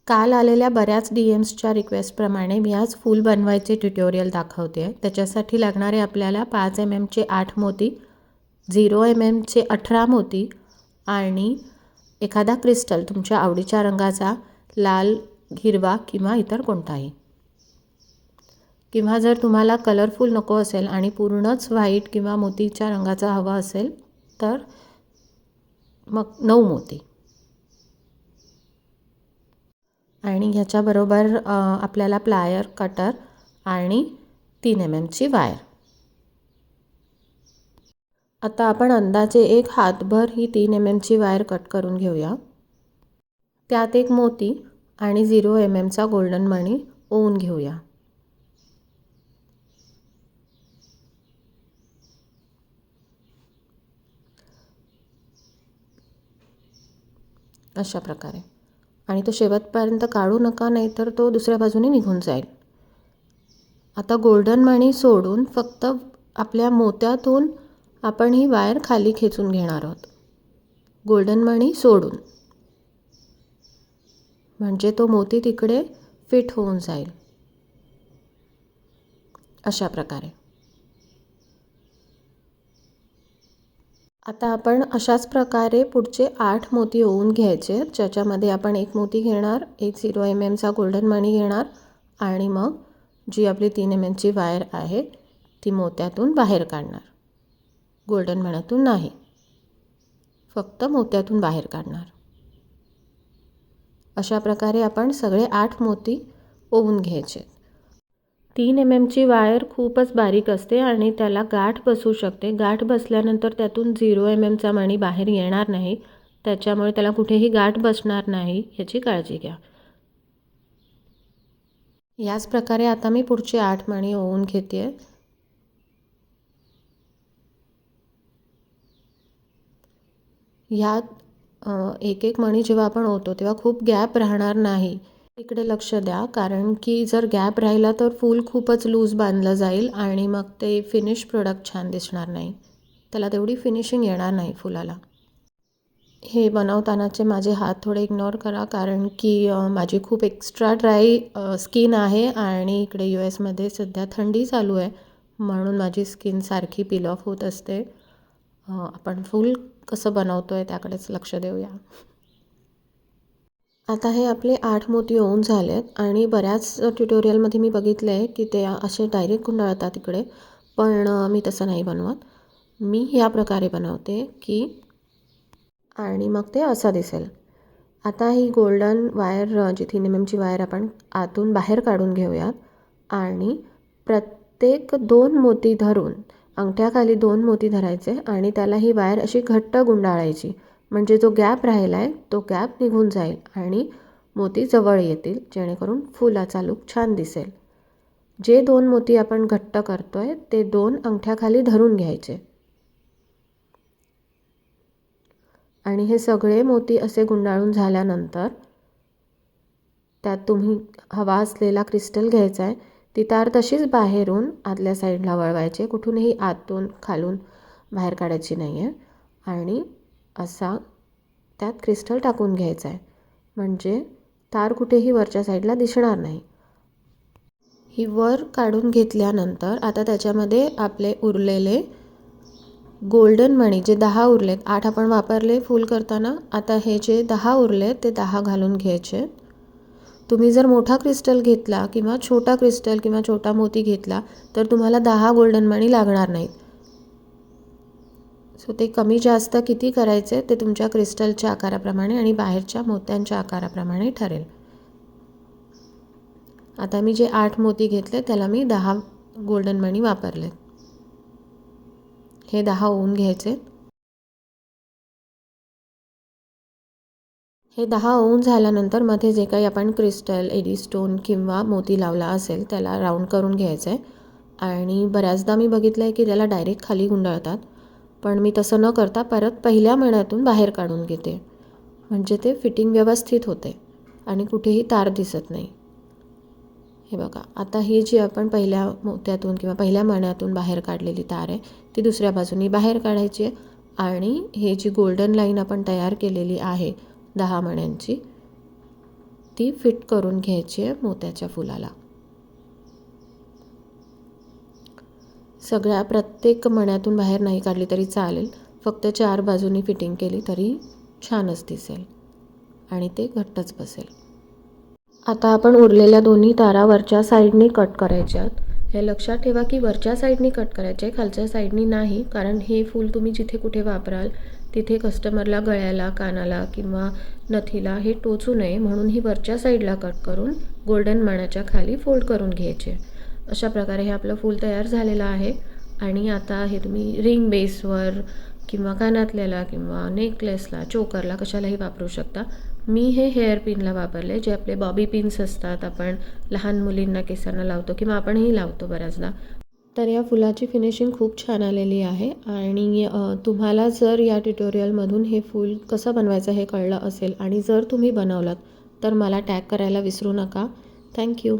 काल आलेल्या बऱ्याच DMsच्या रिक्वेस्टप्रमाणे मी आज फूल बनवायचे ट्युटोरियल दाखवते आहे. त्याच्यासाठी लागणारे आपल्याला 5 mmचे 8 मोती, 0 mmचे 18 मोती आणि एखादा क्रिस्टल तुमच्या आवडीच्या रंगाचा, लाल, हिरवा किंवा इतर कोणताही. किंवा जर तुम्हाला कलरफुल नको असेल आणि पूर्णच व्हाईट किंवा मोतीच्या रंगाचा हवा असेल तर मग 9 मोती. आणि ह्याच्याबरोबर आपल्याला प्लायर, कटर आणि 3 mmची वायर. आता आपण अंदाजे एक हातभर ही 3 mmची वायर कट करून घेऊया. त्यात एक मोती आणि 0 mmचा गोल्डन मणी ओवून घेऊया. अशा प्रकारे. आणि तो शेवटपर्यंत काढू नका, नाहीतर तो दुसऱ्या बाजूने निघून जाईल. आता गोल्डन मणी सोडून फक्त आपल्या मोत्यातून आपण ही वायर खाली खेचून घेणार आहोत. गोल्डन मणी सोडून, म्हणजे तो मोती तिकडे फिट होऊन जाईल. अशा प्रकारे. आता आपण अशाच प्रकारे पुढचे 8 मोती ओवून घ्यायचे, ज्याच्यामध्ये आपण एक मोती घेणार, एक 0 mmचा गोल्डन मणी घेणार आणि मग जी आपली 3 mmची वायर आहे ती मोत्यातून बाहेर काढणार. गोल्डन मण्यातून नाही, फक्त मोत्यातून बाहेर काढणार. अशा प्रकारे आपण सगळे 8 मोती ओवून घ्यायचे. 3 mmची वायर खूपच बारीक असते आणि त्याला गाठ बसू शकते. गाठ बसल्यानंतर त्यातून 0 mmचा मणी बाहेर येणार नाही, त्याच्यामुळे त्याला कुठेही गाठ बसणार नाही याची काळजी घ्या. याच प्रकारे आता मी पुढचे 8 मणी ओवून घेते. ह्यात एक एक मणी जेव्हा आपण ओवतो तेव्हा खूप गॅप राहणार नाही, इकडे लक्ष द्या. कारण की जर गॅप राहिला तर फूल खूपच लूज बांधलं जाईल आणि मग ते फिनिश प्रोडक्ट छान दिसणार नाही, त्याला तेवढी फिनिशिंग येणार नाही फुलाला. हे बनवतानाचे माझे हात थोडे इग्नोर करा, कारण की माझी खूप एक्स्ट्रा ड्राय स्किन आहे आणि इकडे US मध्ये सध्या थंडी चालू आहे, म्हणून माझी स्किन सारखी पील ऑफ होत असते. आपण फूल कसं बनवतो आहे त्याकडेच लक्ष देऊया. आता हे आपले 8 मोती ओवून झालेत आणि बऱ्याच ट्युटोरियलमध्ये मी बघितलं आहे की ते असे डायरेक्ट गुंडाळतात इकडे, पण मी तसं नाही बनवत. मी ह्या प्रकारे बनवते की आणि मग ते असं दिसेल. आता ही गोल्डन वायर, जी 3 mmची वायर आपण आतून बाहेर काढून घेऊयात आणि प्रत्येक 2 मोती धरून, अंगठ्याखाली 2 मोती धरायचे आणि त्याला ही वायर अशी घट्ट गुंडाळायची, म्हणजे जो गॅप राहिला आहे तो गॅप निघून जाईल आणि मोती जवळ येतील, जेणेकरून फुलाचा लूक छान दिसेल. जे 2 मोती आपण घट्ट करतो आहे ते 2 अंगठ्याखाली धरून घ्यायचे आणि हे सगळे मोती असे गुंडाळून झाल्यानंतर त्यात तुम्ही हवा असलेला क्रिस्टल घ्यायचा आहे. ती तार तशीच बाहेरून आतल्या साईडला वळवायचे, कुठूनही आतून खालून बाहेर काढायची नाही आहे आणि असा त्यात क्रिस्टल टाकून घ्यायचा आहे, म्हणजे तार कुठेही वरच्या साईडला दिसणार नाही. ही वर काढून घेतल्यानंतर आता त्याच्यामध्ये आपले उरलेले गोल्डन मणी, जे 10 उरलेत, 8 आपण वापरले फूल करताना, आता हे जे 10 उरले ते 10 घालून घ्यायचे. तुम्ही जर मोठा क्रिस्टल घेतला किंवा छोटा क्रिस्टल किंवा छोटा मोती घेतला तर तुम्हाला 10 गोल्डन मणी लागणार नाहीत. सो ते कमी जास्त किती करायचे ते तुमच्या क्रिस्टलच्या आकाराप्रमाणे आणि बाहेरच्या मोत्यांच्या आकाराप्रमाणे ठरेल. आता मी जे 8 मोती घेतले त्याला मी 10 गोल्डन मणी वापरले. हे 10 ओवून घ्यायचे. हे 10 ओवून झाल्यानंतर मध्ये जे काही आपण क्रिस्टल, एडी स्टोन किंवा मोती लावला असेल त्याला राऊंड करून घ्यायचं आहे. आणि बऱ्याचदा मी बघितलं आहे की त्याला डायरेक्ट खाली गुंडाळतात, पण मी तसं न करता परत पहिल्या मण्यातून बाहेर काढून घेते, म्हणजे ते फिटिंग व्यवस्थित होते आणि कुठेही तार दिसत नाही. हे बघा, आता ही जी आपण पहिल्या मोत्यातून किंवा पहिल्या मण्यातून बाहेर काढलेली तार आहे ती दुसऱ्या बाजूनी बाहेर काढायची आहे आणि हे जी गोल्डन लाईन आपण तयार केलेली आहे 10 मण्यांची, ती फिट करून घ्यायची आहे मोत्याच्या फुलाला. सगळ्या प्रत्येक मण्यातून बाहेर नाही काढली तरी चालेल, फक्त 4 बाजूनी फिटिंग केली तरी छानच दिसेल आणि ते घट्टच बसेल. आता आपण उरलेल्या दोन्ही तारा वरच्या साईडनी कट करायच्यात. हे लक्षात ठेवा की वरच्या साईडनी कट करायचे, खालच्या साईडनी नाही, कारण हे फूल तुम्ही जिथे कुठे वापराल तिथे कस्टमरला गळ्याला, कानाला किंवा नथीला हे टोचू नये म्हणून ही वरच्या साईडला कट करून गोल्डन मण्याच्या खाली फोल्ड करून घ्यायचे. अशा प्रकारे हे आपलं फूल तयार झालेलं आहे. आणि आता हे तुम्ही रिंग बेसवर किंवा कानातल्याला किंवा नेकलेसला, चोकरला कशालाही वापरू शकता. मी हे हेअर पिनला वापरले, जे आपले बॉबी पिन्स असतात, आपण लहान मुलींना केसांना लावतो किंवा आपणही लावतो बऱ्याचदा. तर या फुलाची फिनिशिंग खूप छान आलेली आहे. आणि तुम्हाला जर या ट्युटोरियलमधून हे फूल कसं बनवायचं हे कळलं असेल आणि जर तुम्ही बनवलं तर मला टॅग करायला विसरू नका. थँक्यू.